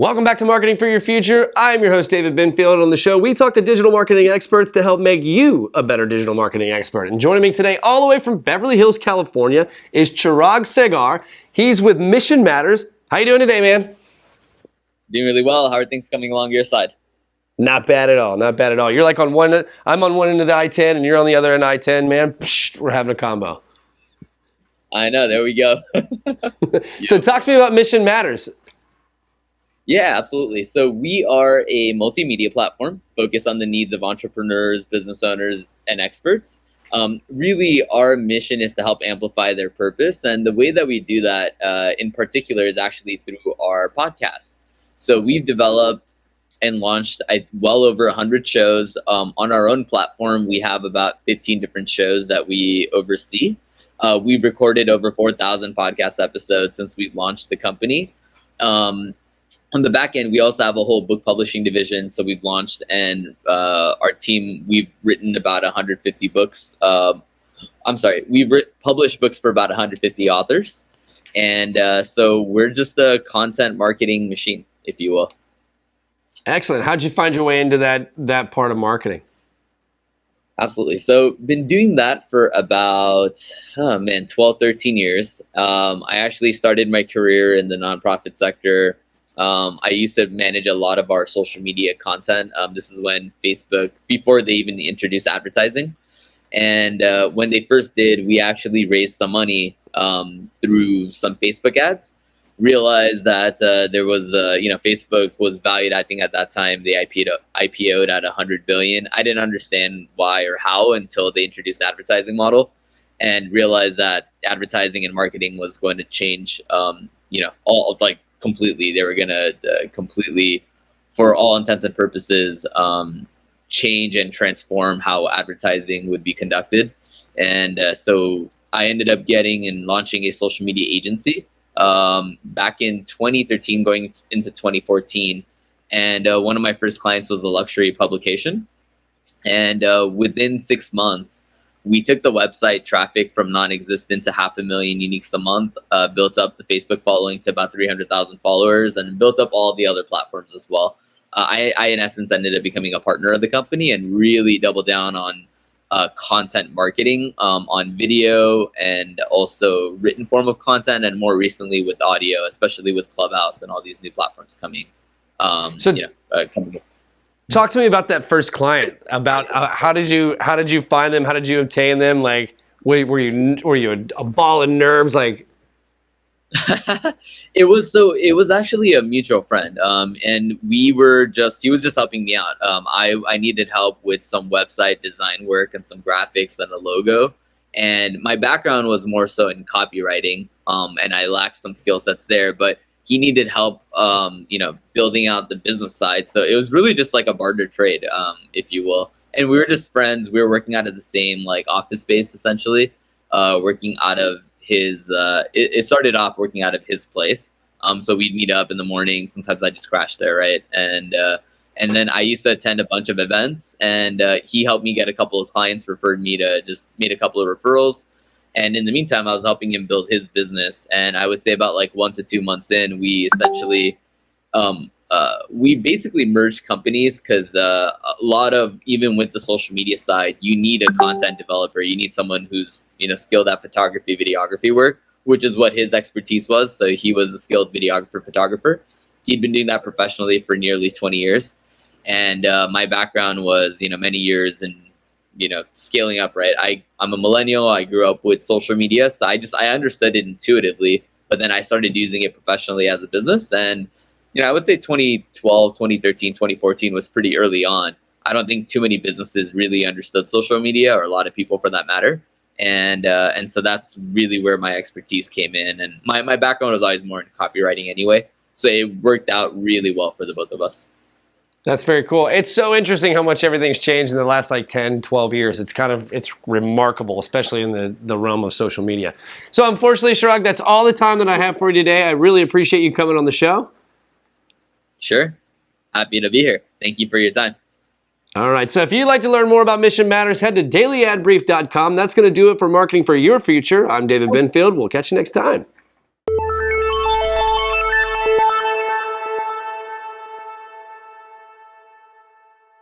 Welcome back to Marketing for Your Future. I'm your host, David Benfield. On the show, we talk to digital marketing experts to help make you a better digital marketing expert. And joining me today, all the way from Beverly Hills, California, is Chirag Sagar. He's with Mission Matters. How you doing today, man? Doing really well. How are things coming along your side? Not bad at all. Not bad at all. You're like on one, I'm on one end of the I-10 and you're on the other end of I-10, man. Psh, we're having a combo. I know. There we go. So talk to me about Mission Matters. Yeah, absolutely. So we are a multimedia platform focused on the needs of entrepreneurs, business owners, and experts. Really, our mission is to help amplify their purpose. And the way that we do that in particular is actually through our podcasts. So we've developed and launched well over 100 shows. On our own platform, we have about 15 different shows that we oversee. We've recorded over 4,000 podcast episodes since we've launched the company. On the back end, we also have a whole book publishing division. So we've launched and our team, we've written about 150 books. We've published books for about 150 authors. And so we're just a content marketing machine, if you will. Excellent. How'd you find your way into that part of marketing? Absolutely. So been doing that for about, 12, 13 years. I actually started my career in the nonprofit sector. I used to manage a lot of our social media content. This is when Facebook, before they even introduced advertising. And when they first did, we actually raised some money through some Facebook ads. Realized that there was, Facebook was valued, I think at that time, they IPO'd at $100 billion. I didn't understand why or how until they introduced the advertising model and realized that advertising and marketing was going to change, completely. They were going to completely, for all intents and purposes, change and transform how advertising would be conducted. And so I ended up getting and launching a social media agency back in 2013 going into 2014. And one of my first clients was a luxury publication. And within 6 months, we took the website traffic from non-existent to 500,000 uniques a month, built up the Facebook following to about 300,000 followers, and built up all the other platforms as well. I, in essence, ended up becoming a partner of the company and really doubled down on content marketing, on video and also written form of content, and more recently with audio, especially with Clubhouse and all these new platforms coming. Coming. Talk to me about that first client. About how did you find them? How did you obtain them? Like, were you a ball of nerves? Like, it was actually a mutual friend, and he was just helping me out. I needed help with some website design work and some graphics and a logo, and my background was more so in copywriting, and I lacked some skill sets there, but he needed help, building out the business side. So it was really just like a barter trade, if you will. And we were just friends. We were working out of the same office space, essentially, working out of his. It started off working out of his place. So we'd meet up in the morning. Sometimes I just crash there, right? And then I used to attend a bunch of events, and he helped me get a couple of clients, referred me to just made a couple of referrals. And in the meantime, I was helping him build his business. And I would say about 1 to 2 months in, we essentially, we basically merged companies because a lot of, even with the social media side, you need a content developer. You need someone who's, skilled at photography, videography work, which is what his expertise was. So he was a skilled videographer, photographer. He'd been doing that professionally for nearly 20 years. And my background was, many years in, scaling up, right? I'm a millennial. I grew up with social media. So I understood it intuitively, but then I started using it professionally as a business. And, I would say 2012, 2013, 2014 was pretty early on. I don't think too many businesses really understood social media, or a lot of people for that matter. And so that's really where my expertise came in. And my background was always more in copywriting anyway. So it worked out really well for the both of us. That's very cool. It's so interesting how much everything's changed in the last 10, 12 years. It's remarkable, especially in the realm of social media. So unfortunately, Chirag, that's all the time that I have for you today. I really appreciate you coming on the show. Sure. Happy to be here. Thank you for your time. All right. So if you'd like to learn more about Mission Matters, head to dailyadbrief.com. That's going to do it for Marketing for Your Future. I'm David Benfield. We'll catch you next time.